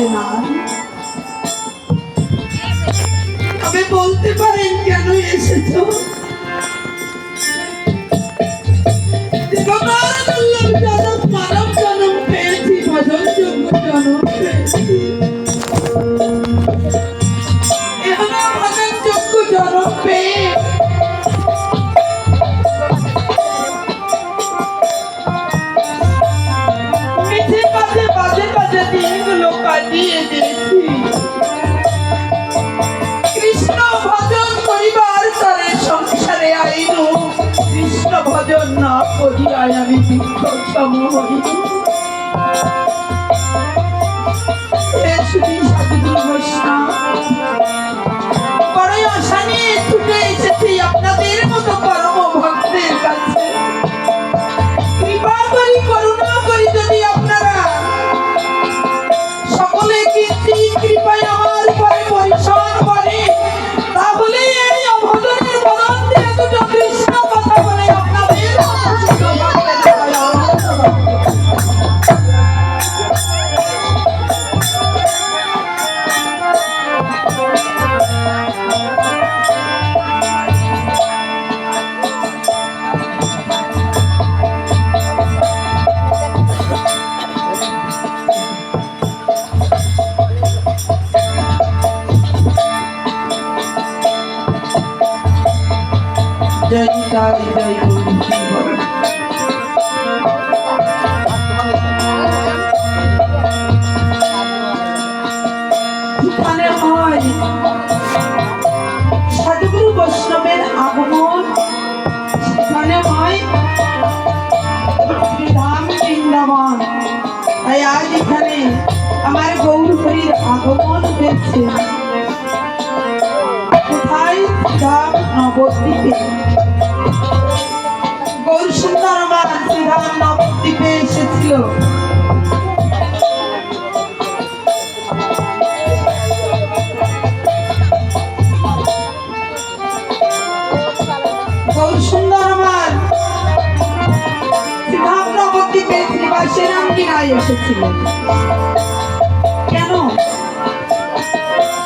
আছে না। তবে বলতে পারেন কেন এসেছো? মানব জন্ম পেয়েছি, ভজন যোগ্য জন্ম পেয়েছি, ভজন যোগ্য জন্ম পেয়ে মিঠে কাজে বাজে বাজে দিনগুলো কাটিয়ে দিয়েছি। কৃষ্ণ ভজন করিবার তরে সংসারে আইনু, কৃষ্ণ ভজন না করিয়ায় আমি বিক্ষম হই। সাধুগুরু বৈষ্ণব বড়ই আশা নিয়ে ছুটে এসেছি আপনাদের মতো পরম ভক্তের কাছে। কৃপা করি, করুণা করি, যদি আপনারা সকলে কীর্তি কৃপায় আমার উপরে পরিশ্রম করে, তাহলে এই অভজনের বদন দিয়ে দুটো কৃষ্ণ কথা বলে আপনাদের জয় জয় জয় এখানে হয় সাধুগুরু বৈষ্ণবের আগমন, সেখানে হয় শ্রীধাম বৃন্দাবন। তাই আজ এখানে আমার গৌর হরির আগমন হয়েছে। কোথায়? শ্রীধাম নবদ্বীপে। গৌর সুন্দর আমার শ্রীধাম নবদ্বীপে এসেছিল। গৌর সুন্দর আমার শ্রীধাম নবদ্বীপে শ্রীবাসের আঙ্গিনায় এসেছিল। কেন?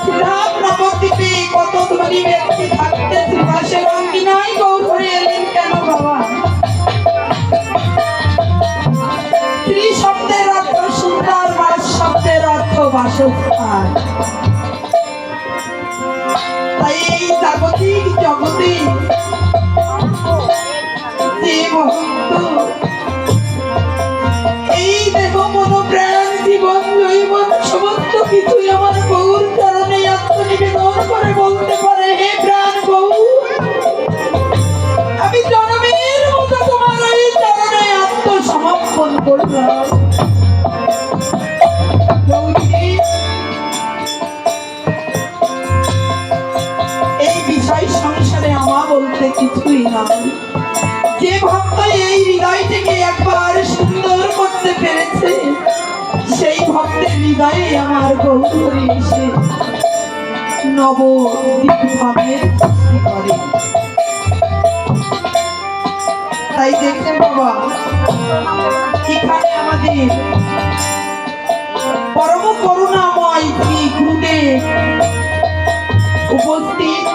শ্রীধাম নবদ্বীপে কত ধনী ব্যক্তি থাকতে শ্রীবাসের আঙ্গিনায় গৌর হরি এলেন কেন বাবা? শ্রী শব্দের অর্থ সুন্দর, বাস শব্দের অর্থ বাসস্থান। তাই এই জাগতিক জগতে যে ভক্ত এই দেহ মন প্রাণ জীবন জৈবন সমস্ত কিছুই আমার গৌর চরণে আত্মনিবেদন করে বলতে পারে, হে প্রাণ গৌর, আমি জনমের মতো তোমার ওই চরণে আত্মসমর্পণ করলাম। এই বিষয় সংসারে আমা বলতে কিছুই নাই। যে ভক্ত এই হৃদয়টিকে একবার সুন্দর করতে পেরেছে, সেই ভক্তের হৃদয়ে আমার গৌর এসে নবদ্বীপধামের সৃষ্টি করে। তাই দেখছেন বাবা, এখানে আমাদের পরম করুণাময় শ্রী গুরুদেব উপস্থিত।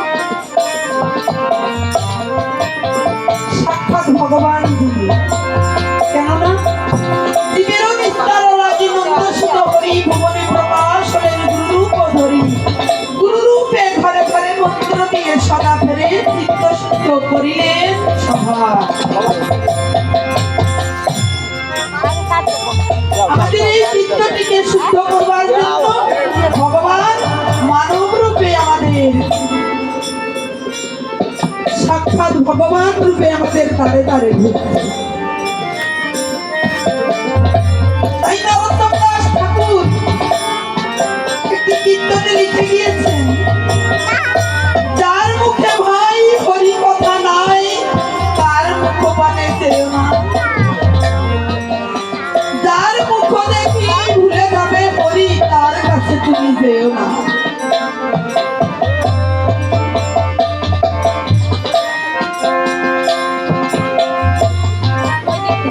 সাক্ষাৎ ভগবান গুরু। কেননা জীবেরও বিস্তার লাগি নন্দ সুত হরি, ভুবনে প্রকাশ হলেন গুরুরূপ ধরি। গুরুরূপে ঘরে ঘরে মন্ত্র দিয়ে সদা ফেরে চিত্ত শুদ্ধ করিলেন সভা। আমাদের এই চিত্তটিকে শুদ্ধ করবার জন্য ভগবান মানব রূপে আমাদের সাক্ষাৎ ভগবান রূপে আমাদের তারে তারে ঘুরছে। তাই নরোত্তম দাস ঠাকুর একটি কীর্তনে লিখে গিয়েছেন, যার মুখে ভাই হরি কথা নাই, তার মুখ পানে যেও না। যার মুখ দেখি ভুলে যাবে হরি, তার কাছে তুমি যেও না।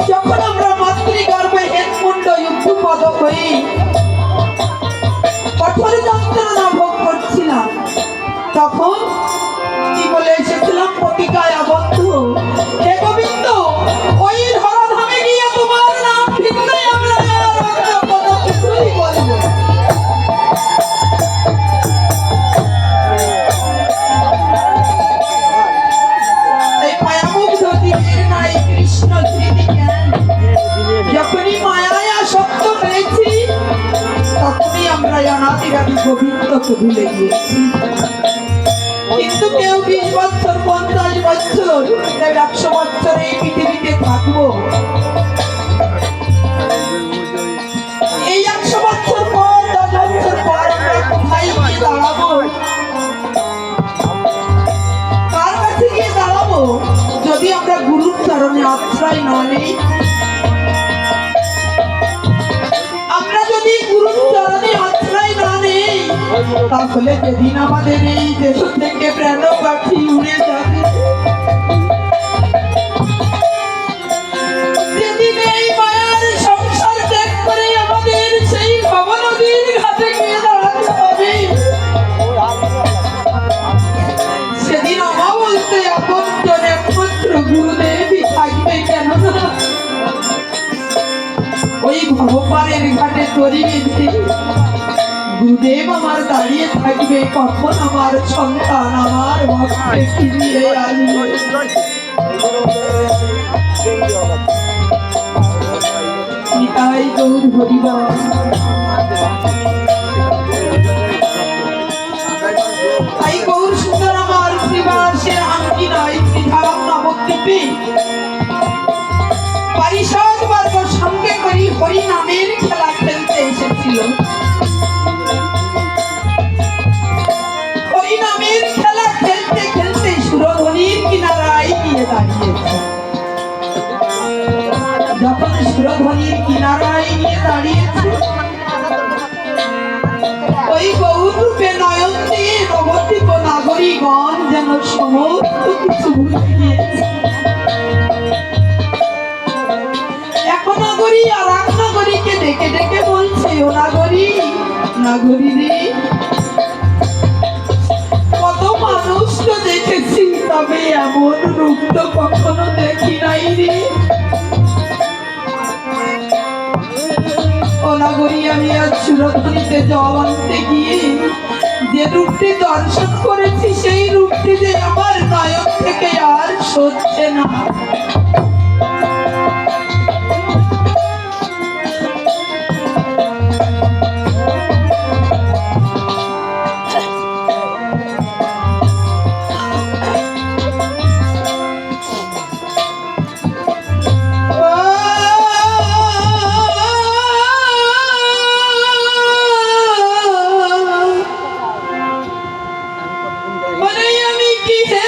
যখন আমরা মাতৃগর্ভে হেমকুণ্ড পদ হই, যন্ত্রণা ভোগ করছিলাম, তখন কি বলে এসেছিলাম প্রতিকায় আবদ্ধ, হে গোবিন্দ, ওই ধরাধামে গিয়ে তোমার নাম ভিন্নই আমরা আর অন্য কোনো কিছুই বলবো না। এই মায়ামুগ্ধ জীবের নাই কৃষ্ণ স্মৃতি জ্ঞান। যখনই মায়ায় আসক্ত হয়েছি, তখনই আমরা অনাদিরাদি গোবিন্দকে ভুলে গিয়েছি। কিন্তু কেউ 20 বছর, 50 বছর, 100 বছর এই পৃথিবীতে থাকবো, এই 100 বছর পর, 10 বছর পর আমরা কোথায় গিয়ে দাঁড়াবো, কার কাছে গিয়ে দাঁড়াবো যদি আমরা গুরুর চরণে আশ্রয় না নেই? আমরা যদি গুরুর চরণে আশ্রয় না নেই, তাহলে যেদিন আমাদের এই দেশ থেকে প্রাণ পাখি উড়ে যাবে, যেদিন এই মায়ার সংসার ত্যাগ করে আমাদের সেই ভবনদীর ঘাটে গিয়ে দাঁড়াতে হবে, সেদিন আমা বলতে আপনজন একমাত্র গুরুদেবই থাকবে। কেননা ওই ভগবানের ঘাটে তরি বেঁধে গুরুদেব আমার দাঁড়িয়ে থাকবে, কখন আমার সন্তান আমার ভক্তকে ফিরিয়ে আসবে। নিতাই গৌর হরিবল। তাই গৌর সুন্দর আমার শ্রীবাসের আংটি নয়, শ্রীধাম নবদ্বীপে পারিষদ বর্গ সঙ্গে করি হরি নামের খেলা খেলতে এসেছিল। হরি নামের খেলা খেলতে খেলতে সুরধনির কিনারায় গিয়ে দাঁড়িয়েছে। যখন সুরধনির কিনারায় গিয়ে দাঁড়িয়েছে, ওই গৌর রূপে নয়ন দিয়ে নবদ্বীপ নাগরিকগণ যেন সমস্ত কিছু ভুলে গিয়েছে। এখন নাগরী আর এক নাগরীকে ডেকে ডেকে বলছে, ও নাগরী, নাগরী রে, কত মানুষ তো দেখেছি, তবে এমন রূপ তো কখনো দেখি নাই রে। ও নাগরী, আমি আজ সুরধনিতে জল আনতে গিয়ে যে রূপটি দর্শন করেছি, সেই রূপটি যে আমার নয়ন থেকে আর সরছে না। আমি কি হে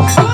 ও